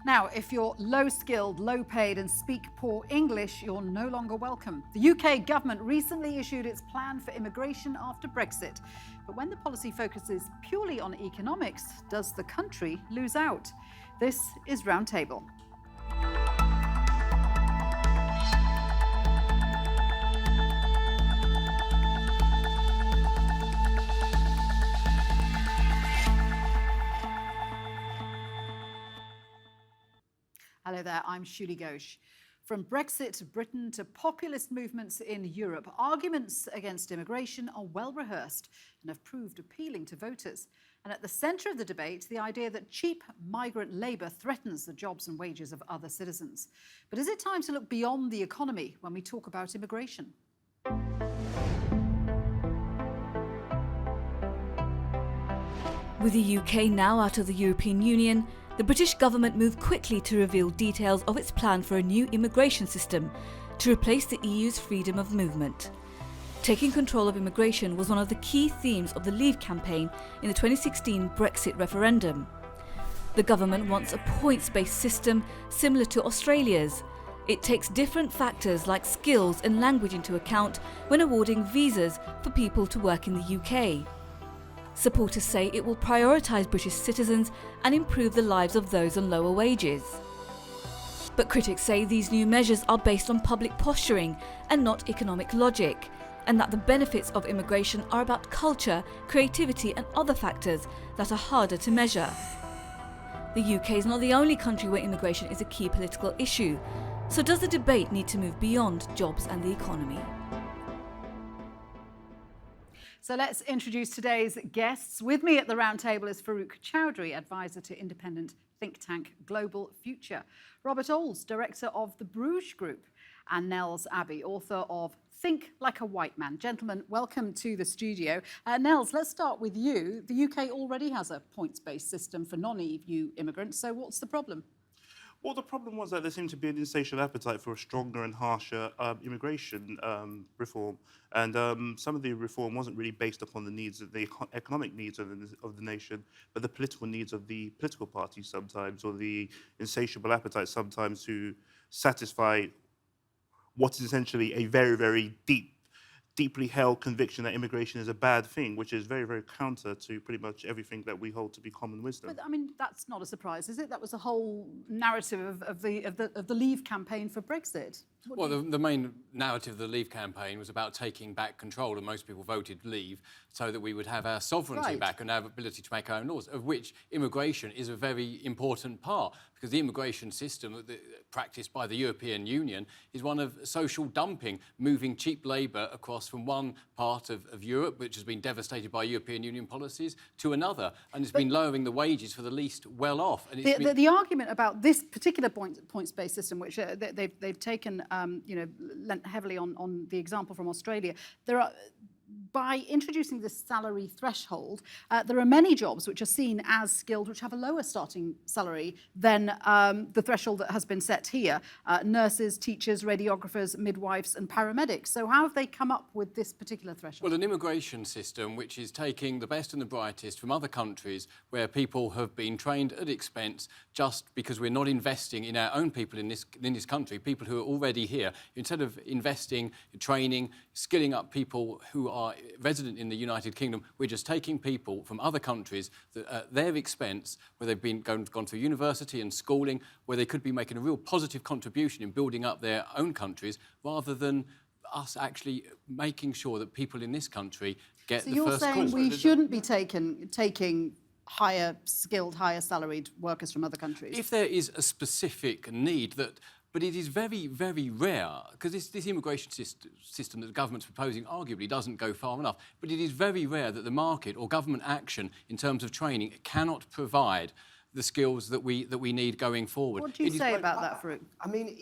Now, if you're low-skilled, low-paid and speak poor English, you're no longer welcome. The UK government recently issued its plan for immigration after Brexit. But when the policy focuses purely on economics, does the country lose out? This is Roundtable. Hello there, I'm Shuli Ghosh. From Brexit to Britain to populist movements in Europe, arguments against immigration are well rehearsed and have proved appealing to voters. And at the centre of the debate, the idea that cheap migrant labour threatens the jobs and wages of other citizens. But is it time to look beyond the economy when we talk about immigration? With the UK now out of the European Union, the British government moved quickly to reveal details of its plan for a new immigration system to replace the EU's freedom of movement. Taking control of immigration was one of the key themes of the Leave campaign in the 2016 Brexit referendum. The government wants a points-based system similar to Australia's. It takes different factors like skills and language into account when awarding visas for people to work in the UK. Supporters say it will prioritise British citizens and improve the lives of those on lower wages. But critics say these new measures are based on public posturing and not economic logic, and that the benefits of immigration are about culture, creativity and other factors that are harder to measure. The UK is not the only country where immigration is a key political issue, so does the debate need to move beyond jobs and the economy? So let's introduce today's guests. With me at the round table is Farouk Chowdhury, advisor to independent think tank Global Future, Robert Oles, director of the Bruges Group, and Nels Abbey, author of Think Like a White Man. Gentlemen, welcome to the studio. Nels, let's start with you. The UK already has a points-based system for non-EU immigrants, so what's the problem? Well, the problem was that there seemed to be an insatiable appetite for a stronger and harsher immigration reform. And some of the reform wasn't really based upon the needs of the economic needs of the nation, but the political needs of the political parties sometimes, or the insatiable appetite sometimes to satisfy what is essentially a very, very deeply held conviction that immigration is a bad thing, which is very, very counter to pretty much everything that we hold to be common wisdom. But I mean, that's not a surprise, is it? That was the whole narrative of the Leave campaign for Brexit. Well, the main narrative of the Leave campaign was about taking back control, and most people voted Leave so that we would have our sovereignty back and our ability to make our own laws, of which immigration is a very important part, because the immigration system practiced by the European Union is one of social dumping, moving cheap labour across from one part of Europe, which has been devastated by European Union policies, to another, and it's been lowering the wages for the least well-off. The argument about this particular points-based system, which they've taken lent heavily on the example from Australia, by introducing this salary threshold, there are many jobs which are seen as skilled, which have a lower starting salary than the threshold that has been set here. Nurses, teachers, radiographers, midwives and paramedics. So how have they come up with this particular threshold? Well, an immigration system which is taking the best and the brightest from other countries where people have been trained at expense just because we're not investing in our own people in this country, people who are already here. Instead of investing in training, skilling up people who are resident in the United Kingdom, we're just taking people from other countries that, at their expense, where they've been gone through university and schooling, where they could be making a real positive contribution in building up their own countries, rather than us actually making sure that people in this country get the first call. So you're saying we shouldn't be taking higher skilled, higher salaried workers from other countries? If there is a specific need that... But it is very, very rare, because this immigration system that the government's proposing arguably doesn't go far enough, but it is very rare that the market or government action in terms of training cannot provide the skills that we need going forward. What do you say about that, Farouk? I mean,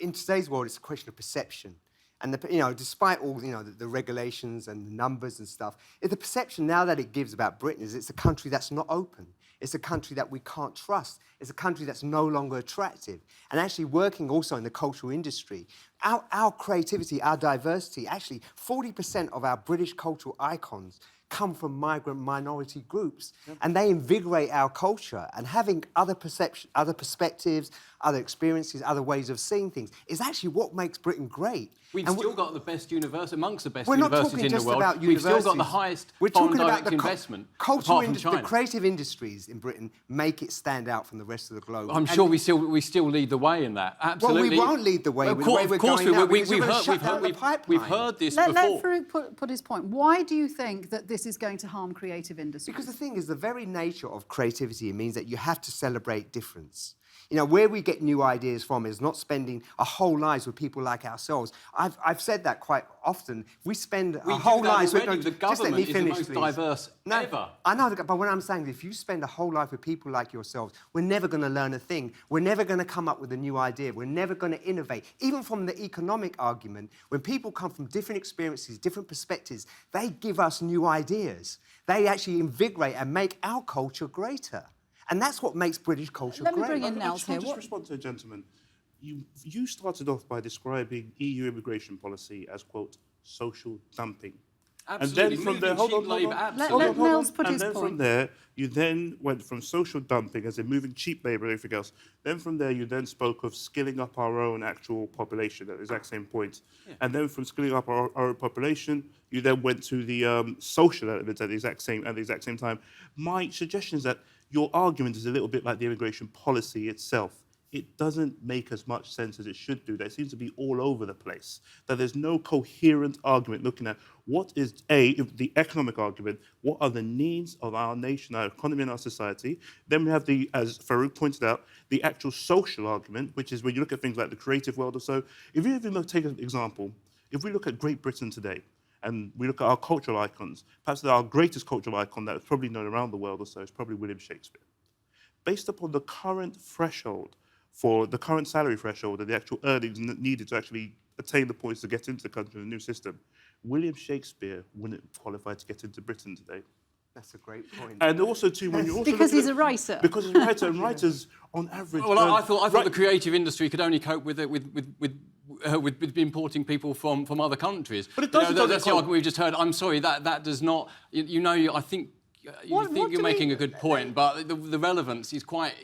in today's world, it's a question of perception. And, despite all, the regulations and the numbers and stuff, the perception now that it gives about Britain is it's a country that's not open. It's a country that we can't trust. It's a country that's no longer attractive. And actually working also in the cultural industry, our creativity, our diversity, actually 40% of our British cultural icons come from migrant minority groups, and they invigorate our culture. And having other perspectives, other experiences, other ways of seeing things is actually what makes Britain great. We've still got the best university, amongst the best we're not universities talking in the just world. about We've still got the universities. highest We're foreign talking about direct the investment, cultural apart from China. the creative industries in Britain make it stand out from the rest of the globe. I'm sure we still lead the way in that. Absolutely. Well, we won't lead the way with the way we're of course going now, we've because we're gonna shut down the pipeline. we've heard this Let before. Farouk put his point. Why do you think that this is going to harm creative industries? Because the thing is, the very nature of creativity means that you have to celebrate difference. You know, where we get new ideas from is not spending our whole lives with people like ourselves. I've said that quite often. We spend our whole lives with... The government is the most diverse ever. I know, but what I'm saying is if you spend a whole life with people like yourselves, we're never going to learn a thing. We're never going to come up with a new idea. We're never going to innovate. Even from the economic argument, when people come from different experiences, different perspectives, they give us new ideas. They actually invigorate and make our culture greater. And that's what makes British culture great. Let me bring in I Nels just want here. to respond to a gentleman. You started off by describing EU immigration policy as, quote, social dumping. Absolutely. And then from there, hold on. Let Nels put and his then point. from there, you then went from social dumping, as in moving cheap labour and everything else. Then from there, you then spoke of skilling up our own actual population at the exact same point. Yeah. And then from skilling up our own population, you then went to the social elements at the exact same time. My suggestion is that your argument is a little bit like the immigration policy itself. It doesn't make as much sense as it should do. That seems to be all over the place. That there's no coherent argument looking at what is, the economic argument, what are the needs of our nation, our economy and our society. Then we have as Farouk pointed out, the actual social argument, which is when you look at things like the creative world or so. If you even take an example, if we look at Great Britain today, and we look at our cultural icons, perhaps our greatest cultural icon that is probably known around the world or so is probably William Shakespeare. Based upon the current threshold, for the current salary threshold and the actual earnings needed to actually attain the points to get into the country in the new system, William Shakespeare wouldn't qualify to get into Britain today. That's a great point. And also, too, when you also Because he's a writer. Because he's a writer, and writers, on average... Well, I thought the creative industry could only cope with importing people from other countries. But it doesn't. That's the argument we've just heard. I'm sorry, that does not... I think you're making a good point, but the relevance is quite...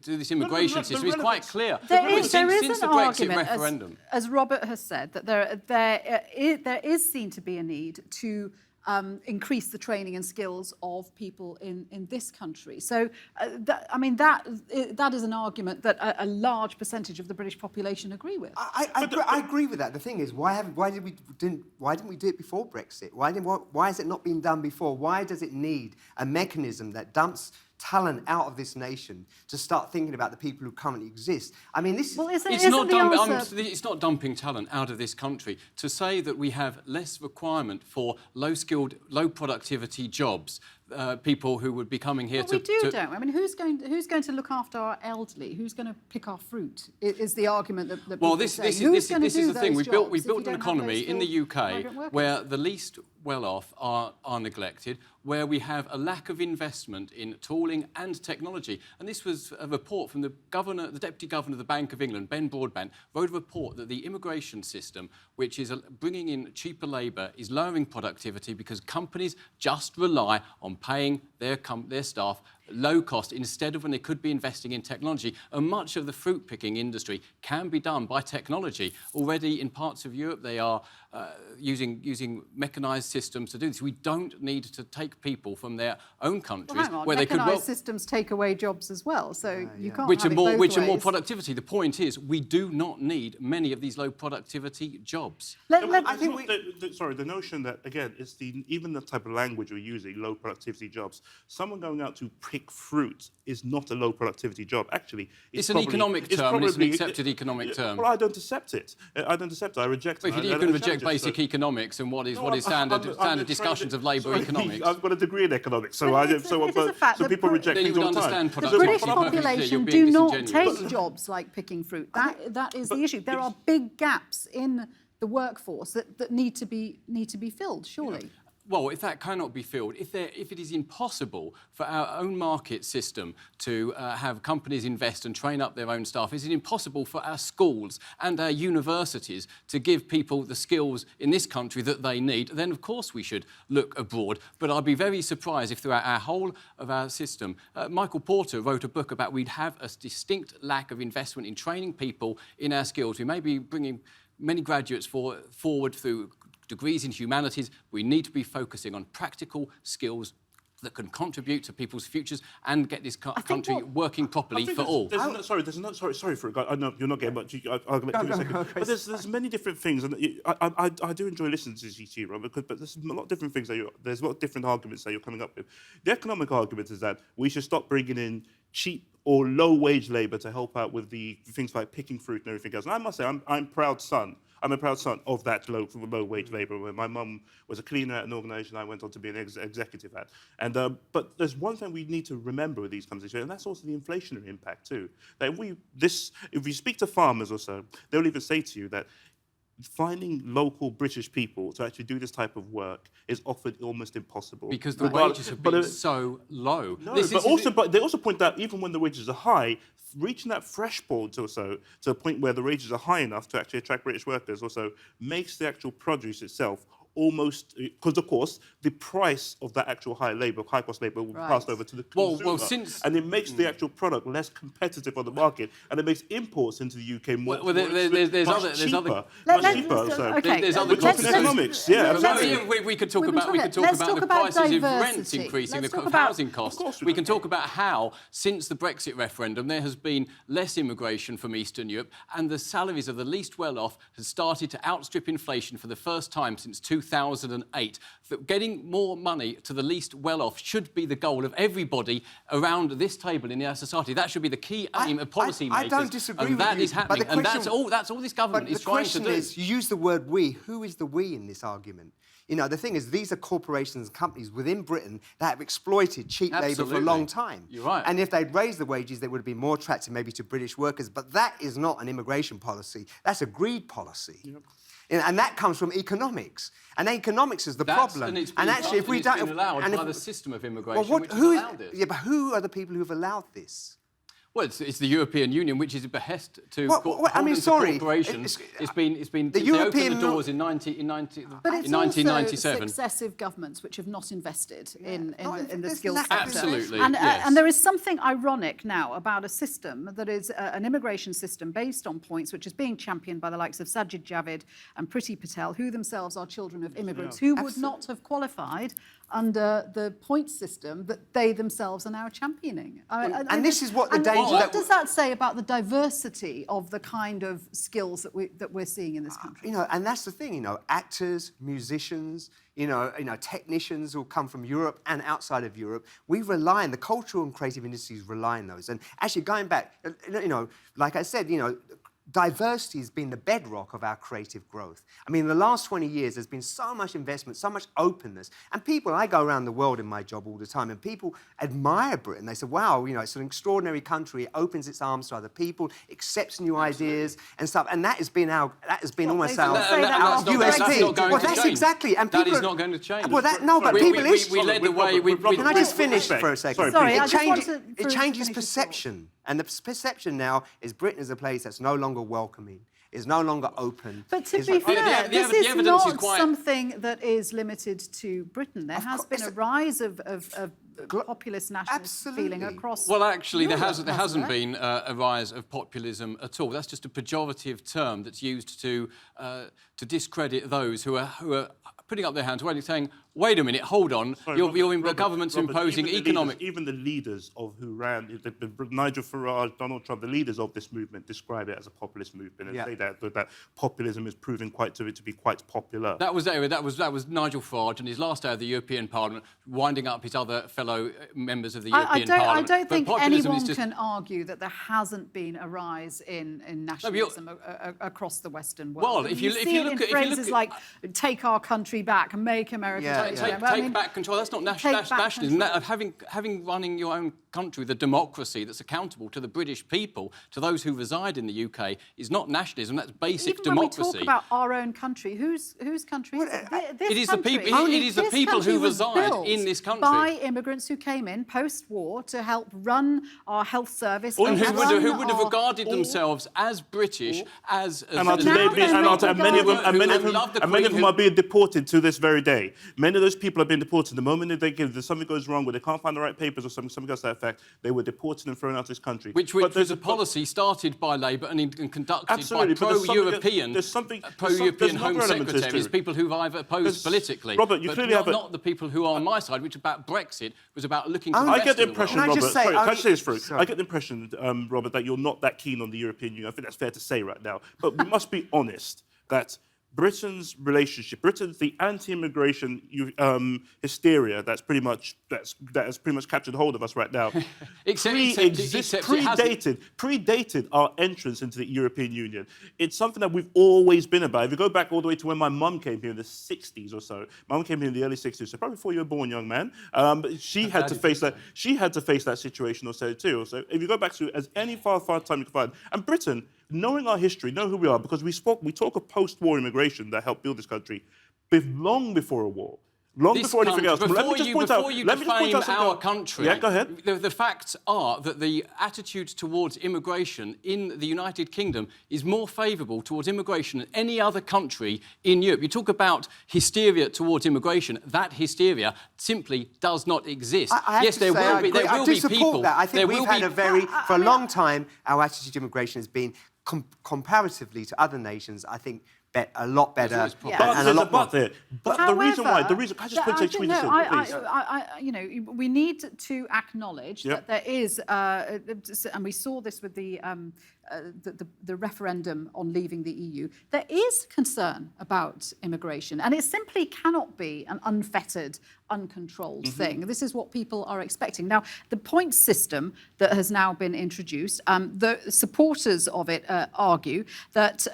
to this immigration system is quite clear. There is since an the Brexit argument, referendum. as Robert has said, that there is seen to be a need to increase the training and skills of people in this country. So, that is an argument that a large percentage of the British population agree with. I agree with that. The thing is, why didn't we do it before Brexit? Why has it not been done before? Why does it need a mechanism that dumps talent out of this nation to start thinking about the people who currently exist? I mean, this is... Well, it's not dumping talent out of this country. To say that we have less requirement for low-skilled, low-productivity jobs, people who would be coming here don't we? I mean, who's going to look after our elderly? Who's going to pick our fruit? Is the argument that well, people this say. is the thing. We've built an economy in the UK where the least well-off are neglected, where we have a lack of investment in tooling and technology. And this was a report from the Deputy Governor of the Bank of England, Ben Broadbent, wrote a report that the immigration system, which is bringing in cheaper labour, is lowering productivity because companies just rely on paying their staff low cost instead of when they could be investing in technology. And much of the fruit picking industry can be done by technology. Already in parts of Europe, they are using mechanised systems to do this. We don't need to take people from their own countries where they could systems take away jobs as well, so you can't which have are more it both ways. more productivity. The point is, we do not need many of these low productivity jobs. The notion that, again, it's even the type of language we're using, low productivity jobs. Someone going out to pick fruit is not a low productivity job. Actually, it's an economic term. It's an accepted economic term. Well, I don't accept it. I reject it. If you can reject basic economics and what is standard discussions of labour economics. I've got a degree in economics, so people reject things all the time. The British population do not take jobs like picking fruit. That is the issue. There are big gaps in the workforce that need to be filled, surely. Well, if that cannot be filled, if it is impossible for our own market system to have companies invest and train up their own staff, is it impossible for our schools and our universities to give people the skills in this country that they need, then of course we should look abroad. But I'd be very surprised if throughout our whole of our system, Michael Porter wrote a book about we'd have a distinct lack of investment in training people in our skills. We may be bringing many graduates forward through degrees in humanities. We need to be focusing on practical skills that can contribute to people's futures and get this country working properly for all. Sorry for it. I know you're not getting much. I'll let you a second. Okay. But there's many different things, and I do enjoy listening to GT, Ron, but there's a lot of different things there's a lot of different arguments that you're coming up with. The economic argument is that we should stop bringing in cheap or low-wage labour to help out with the things like picking fruit and everything else. And I must say, I'm a proud son of that low-wage labour. When my mum was a cleaner at an organisation I went on to be an executive at. And but there's one thing we need to remember with these conversations, and that's also the inflationary impact too. That if you speak to farmers or so, they'll even say to you that finding local British people to actually do this type of work is often almost impossible. Because the wages have been so low. No, but they also point out even when the wages are high, reaching that threshold to a point where the wages are high enough to actually attract British workers also makes the actual produce itself almost, because of course the price of that actual high cost labour will be passed over to the consumer, and it makes the actual product less competitive on the market, and it makes imports into the UK more cheaper. There's other economics. We could talk about the prices of rents increasing, the housing costs. We can talk about how since the Brexit referendum there has been less immigration from Eastern Europe, and the salaries of the least well-off has started to outstrip inflation for the first time since 2008. That getting more money to the least well-off should be the goal of everybody around this table in our society. That should be the key aim of policymakers. I don't disagree and with that you, is happening. but the question, and that's all this government is trying to do. The question is, you use the word we. Who is the we in this argument? You know, the thing is, these are corporations and companies within Britain that have exploited cheap labour for a long time. You're right. And if they'd raised the wages, they would have been more attractive maybe to British workers. But that is not an immigration policy. That's a greed policy. Yep. And that comes from economics. And economics is the problem. And actually, if we don't... It's been allowed by the system of immigration, which has allowed it. Yeah, but who are the people who've allowed this? Well, it's the European Union, which is a behest to corporations. It's been the European opened the doors in 1997. But it's also successive governments which have not invested in the skills sector. Absolutely, and there is something ironic now about a system that is an immigration system based on points, which is being championed by the likes of Sajid Javid and Priti Patel, who themselves are children of immigrants, who would not have qualified under the point system that they themselves are now championing. This is what the danger... What does that say about the diversity of the kind of skills that we're seeing in this country? You know, and that's the thing, you know, actors, musicians, you know, technicians who come from Europe and outside of Europe, we rely on, the cultural and creative industries rely on those. And actually going back, you know, like I said, you know, diversity has been the bedrock of our creative growth. I mean, in the last 20 years, there's been so much investment, so much openness. And I go around the world in my job all the time, and people admire Britain. They say, wow, you know, it's an extraordinary country. It opens its arms to other people, accepts new ideas and stuff. And that has been almost our USP. Well, that's exactly. And that is not going to change. Well, but people... We led the way... Can I just finish for a second? Sorry, it changes perception. And the perception now is Britain is a place that's no longer welcoming, is no longer open. But to be fair, this is not something that is limited to Britain. There has been a rise of populist nationalist feeling across... Well, actually, Europe, there hasn't been a rise of populism at all. That's just a pejorative term that's used to discredit those who are putting up their hands, saying, wait a minute, hold on, the government's imposing economic... Even the leaders of who ran, Nigel Farage, Donald Trump, the leaders of this movement describe it as a populist movement and say that populism is proving to be quite popular. That was Nigel Farage and his last day of the European Parliament, winding up his other fellow members of the European Parliament. I don't think anyone can argue that there hasn't been a rise in nationalism across the Western world. Well, if you look at phrases like "take our country back" and "make America." Take back control. That's not nationalism. Having running your own country with a democracy that's accountable to the British people, to those who reside in the UK, is not nationalism, that's basic Even democracy. when we talk about our own country, whose country is it? This It is the country. people- it is the This people who country was reside built in this country. by immigrants who came in post-war to help run our health service. And who would have run regarded themselves as British, as And many of them are being deported to this very day. Many of those people are being deported. The moment there's something goes wrong, where they can't find the right papers or something else to that effect, they were deported and thrown out of this country. Which was a policy started by Labour and conducted Absolutely, by but pro-European there's pro-European another Home element to this Secretaries, too. people who've either opposed politically, Robert, you but clearly have not the people who are on my side, which about Brexit was about looking to the I rest get the of impression, world. Can I Robert. just say, Sorry, can I only- say this through? Sorry. I get the impression, Robert, that you're not that keen on the European Union. I think that's fair to say right now. But we must be honest that Britain's relationship, the anti-immigration hysteria that has pretty much captured hold of us right now, predated our entrance into the European Union. It's something that we've always been about. If you go back all the way to when my mum came here in the 60s or so, mum came here in the early 60s, so probably before you were born, young man. She had to face that. She had to face that situation or so too. So if you go back to as any far time you can find, and Britain, knowing our history, know who we are, because we talk of post-war immigration that helped build this country long before a war. Before anything else. Before you defame our country, yeah, go ahead. The facts are that the attitude towards immigration in the United Kingdom is more favourable towards immigration than any other country in Europe. You talk about hysteria towards immigration. That hysteria simply does not exist. Yes, there will be people. That. I think we've had for a long time, our attitude to immigration has been comparatively to other nations, I think, a lot better. But the reason why, can I just put please? You know, we need to acknowledge that there is, and we saw this with the referendum on leaving the EU, there is concern about immigration, and it simply cannot be an unfettered, uncontrolled thing. This is what people are expecting. Now, the points system that has now been introduced, the supporters of it argue that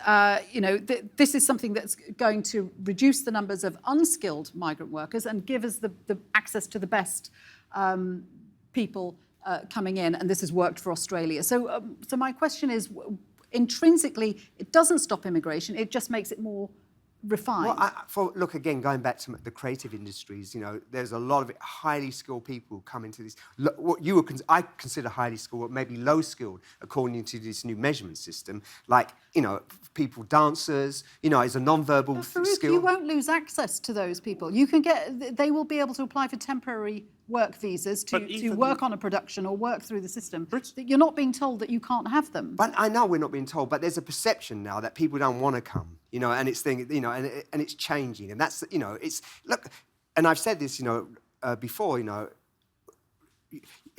this is something that's going to reduce the numbers of unskilled migrant workers and give us the access to the best people coming in, and this has worked for Australia. So my question is, intrinsically, it doesn't stop immigration, it just makes it more refined. Well, look, again, going back to the creative industries, there's a lot of highly skilled people come into this. What I consider highly skilled, maybe low skilled, according to this new measurement system, like, people, dancers, is a non-verbal skill. You won't lose access to those people. They will be able to apply for temporary work visas to work on a production or work through the system. You're not being told that you can't have them. But I know we're not being told, but there's a perception now that people don't want to come, and it's and it's changing, and that's it's look, and I've said this before,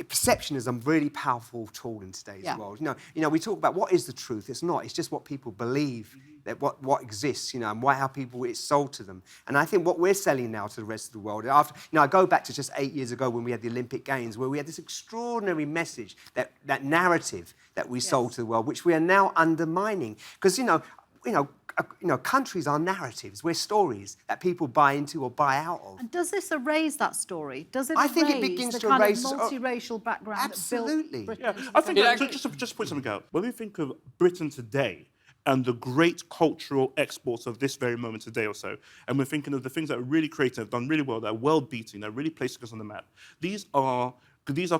perception is a really powerful tool in today's world. We talk about what is the truth. It's not. It's just what people believe, that what exists, and how people it's sold to them. And I think what we're selling now to the rest of the world. After, I go back to just 8 years ago when we had the Olympic Games, where we had this extraordinary message, that narrative that we sold to the world, which we are now undermining. Because countries are narratives. We're stories that people buy into or buy out of. And does this erase that story? Does it? I think it begins to erase erase the multiracial background. Absolutely. That built Yeah, I think just point something out. When we think of Britain today and the great cultural exports of this very moment today or so, and we're thinking of the things that are really creative, have done really well, that are world-beating, that are really placing us on the map. These are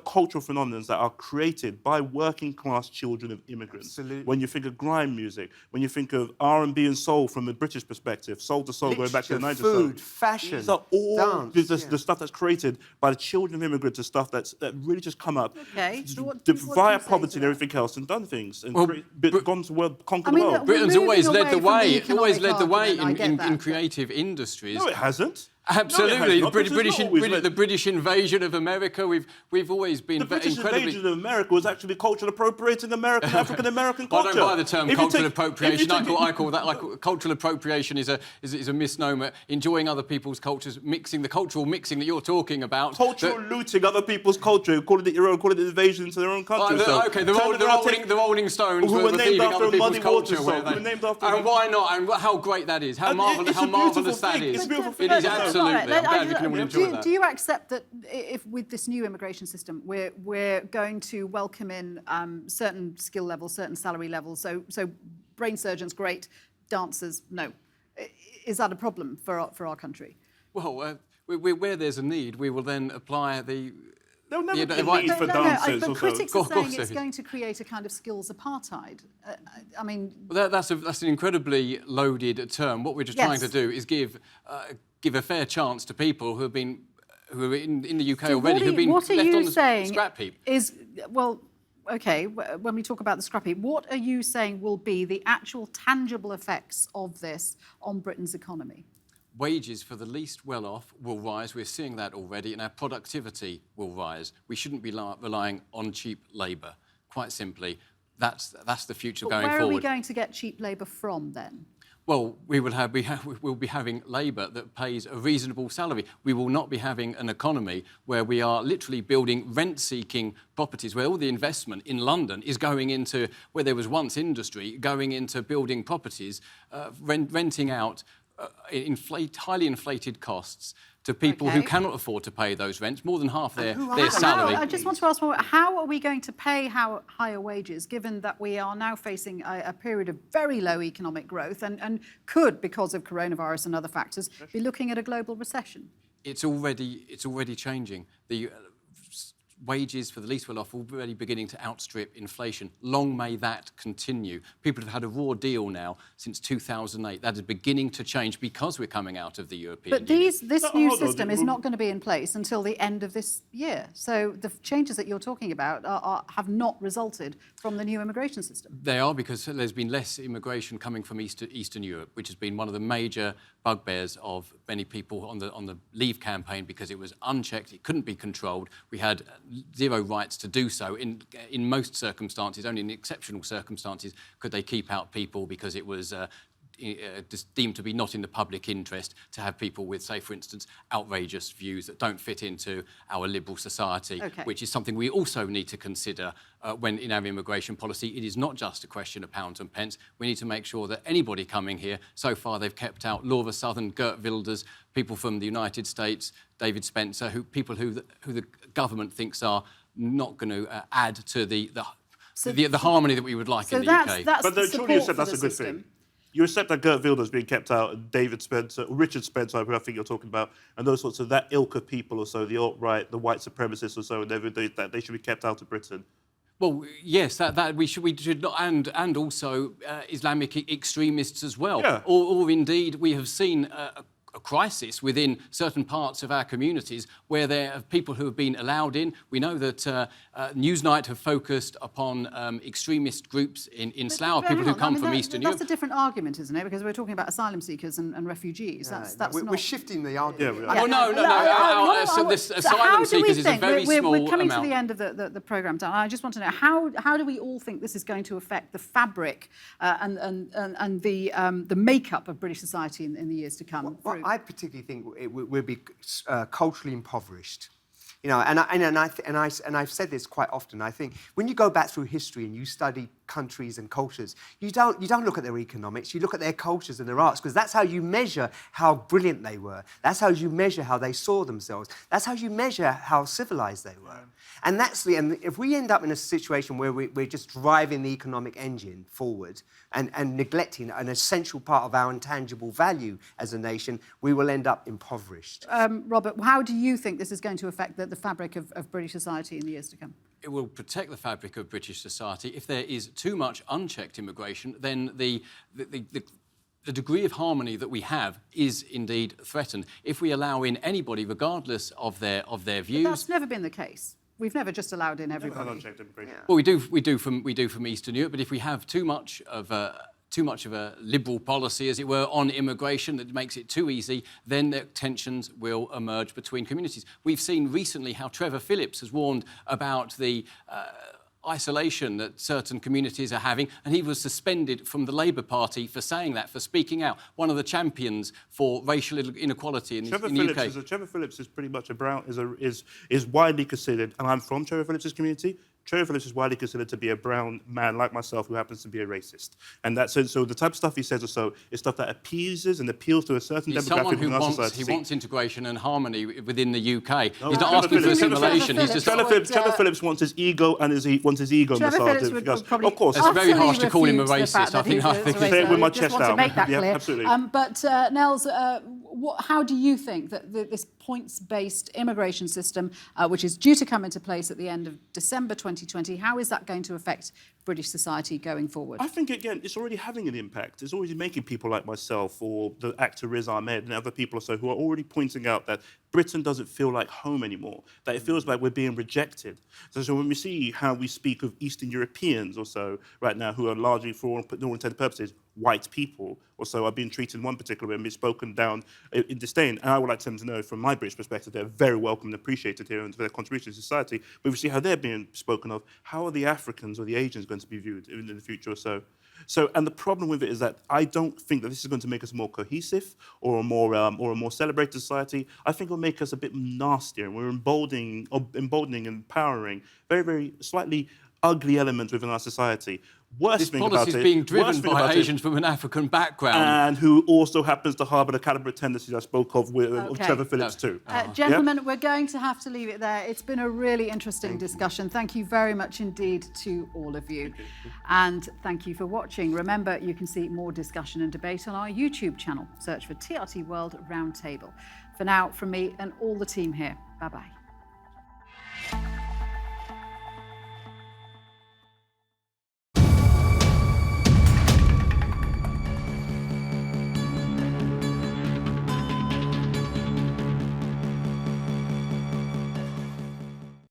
cultural phenomena that are created by working-class children of immigrants. Absolutely. When you think of grime music, when you think of R&B and soul from a British perspective, soul to soul, going back to the 90s. Food, fashion, these are all dance, the stuff that's created by the children of immigrants, the stuff that really just come up Okay. So what via do you say poverty to and that? everything else, and done things, and Well, gone to conquer the world. Britain's always led the way. Always led the way in creative industries. No, it hasn't. Absolutely, No, it hasn't. the British invasion of America. We've always been The British incredibly. invasion of America was actually cultural appropriating African American culture. I don't buy the term cultural appropriation. I call that cultural appropriation is a misnomer. Enjoying other people's cultures, the cultural mixing that you're talking about. Cultural looting other people's culture, calling it your own, calling it invasion into their own country. The Rolling Stones who were named thieving after other a people's Muddy culture. Waters song. Who were named after And why not? And how great that is. How marvellous that is. It's a beautiful thing. It is Absolutely. All right, I'm glad we can all enjoy that. Do you accept that if with this new immigration system, we're going to welcome in certain skill levels, certain salary levels? So brain surgeons, great. Dancers, no. Is that a problem for our country? Well, where there's a need, we will then apply the... There'll never be a right- need for dancers. But also. critics are saying Of course it's going to create a kind of skills apartheid. I mean... Well, that's an incredibly loaded term. What we're just trying to do is give a fair chance to people who are in the UK already, who've been what are left you on the saying scrap heap. Okay, when we talk about the scrap heap, what are you saying will be the actual tangible effects of this on Britain's economy? Wages for the least well-off will rise. We're seeing that already, and our productivity will rise. We shouldn't be relying on cheap labour. Quite simply, that's the future going forward. Where are we going to get cheap labour from then? Well, we'll be having labour that pays a reasonable salary. We will not be having an economy where we are literally building rent-seeking properties, where all the investment in London is going into, where there was once industry, going into building properties, renting out highly inflated costs to people who cannot afford to pay those rents, more than half their salary. I just want to ask more, how are we going to pay higher wages, given that we are now facing a period of very low economic growth and could, because of coronavirus and other factors, be looking at a global recession? It's already changing. The wages for the least well-off are already beginning to outstrip inflation. Long may that continue. People have had a raw deal now since 2008. That is beginning to change because we're coming out of the European Union. But this new system is not going to be in place until the end of this year. So the changes that you're talking about have not resulted from the new immigration system. They are, because there's been less immigration coming from Eastern Europe, which has been one of the major bugbears of many people on the Leave campaign, because it was unchecked, it couldn't be controlled. We had zero rights to do so. In most circumstances, only in exceptional circumstances, could they keep out people because it was deemed to be not in the public interest to have people with, say, for instance, outrageous views that don't fit into our liberal society, which is something we also need to consider when in our immigration policy. It is not just a question of pounds and pence. We need to make sure that anybody coming here, so far they've kept out Laura Southern, Geert Wilders, people from the United States, David Spencer, people who the government thinks are not going to add to the harmony that we would like in the UK. But surely you said that's a good thing. You accept that Geert Wilders being kept out, and David Spencer, or Richard Spencer, who I think you're talking about, and those sorts of that ilk of people or so, the alt-right, the white supremacists or so, and that they should be kept out of Britain. Well, yes, that we should not, and also Islamic extremists as well, or indeed we have seen a crisis within certain parts of our communities where there are people who have been allowed in. We know that Newsnight have focused upon extremist groups in Slough, people who come from Eastern Europe. That's a different argument, isn't it? Because we're talking about asylum seekers and refugees. We're shifting the argument. Well, no. This asylum seekers is a very small amount. We're coming to the end of the programme, Dan. I just want to know, how do we all think this is going to affect the fabric and the makeup of British society in the years to come? Well, I particularly think we'll be culturally impoverished. You know, and I've said this quite often. I think when you go back through history and you study countries and cultures, you don't look at their economics. You look at their cultures and their arts, because that's how you measure how brilliant they were. That's how you measure how they saw themselves. That's how you measure how civilized they were. And if we end up in a situation where we're just driving the economic engine forward and neglecting an essential part of our intangible value as a nation, we will end up impoverished. Robert, how do you think this is going to affect the fabric of British society in the years to come? It will protect the fabric of British society. If there is too much unchecked immigration, then the degree of harmony that we have is indeed threatened. If we allow in anybody, regardless of their views, but that's never been the case. We've never just allowed in everybody. Unchecked immigration. Well, we do from Eastern Europe. But if we have too much of a liberal policy, as it were, on immigration that makes it too easy, then the tensions will emerge between communities. We've seen recently how Trevor Phillips has warned about the isolation that certain communities are having, and he was suspended from the Labour Party for saying that, for speaking out. One of the champions for racial inequality in the UK. Trevor Phillips is pretty much is widely considered, and I'm from Trevor Phillips's community, Trevor Phillips is widely considered to be a brown man like myself who happens to be a racist. And that's so the type of stuff he says or so is stuff that appeases and appeals to a certain He's demographic someone who in our wants, society. he wants integration and harmony within the UK. No, He's not Trevor asking for Phillips- assimilation. He's just... Trevor Phillips wants his ego and wants his ego Trevor massaged. Phillips would probably Of course. It's very utterly harsh to call him a refute the fact racist. I that he's think a Say it with my racist. chest Just want to out. make that Yeah, clear. absolutely. But Nels, how do you think that this points-based immigration system, which is due to come into place at the end of December 2020, how is that going to affect British society going forward? I think, again, it's already having an impact. It's already making people like myself or the actor Riz Ahmed and other people or so who are already pointing out that Britain doesn't feel like home anymore, that it feels like we're being rejected. So when we see how we speak of Eastern Europeans or so right now, who are largely, for all intents and purposes, white people or so, are being treated in one particular way and being spoken down in disdain. And I would like them to know, from my British perspective, they're very welcome and appreciated here and for their contribution to society. But we see how they're being spoken of. How are the Africans or the Asians going to be viewed in the future or so? And the problem with it is that I don't think that this is going to make us more cohesive or a more celebrated society. I think it'll make us a bit nastier, and we're emboldening and empowering very, very slightly ugly elements within our society. This policy is being driven by Asians from an African background. And who also happens to harbour the calibre of tendencies I spoke of with Trevor Phillips too. Gentlemen, we're going to have to leave it there. It's been a really interesting discussion. Thank you very much indeed to all of you. And thank you for watching. Remember, you can see more discussion and debate on our YouTube channel. Search for TRT World Roundtable. For now, from me and all the team here, bye-bye.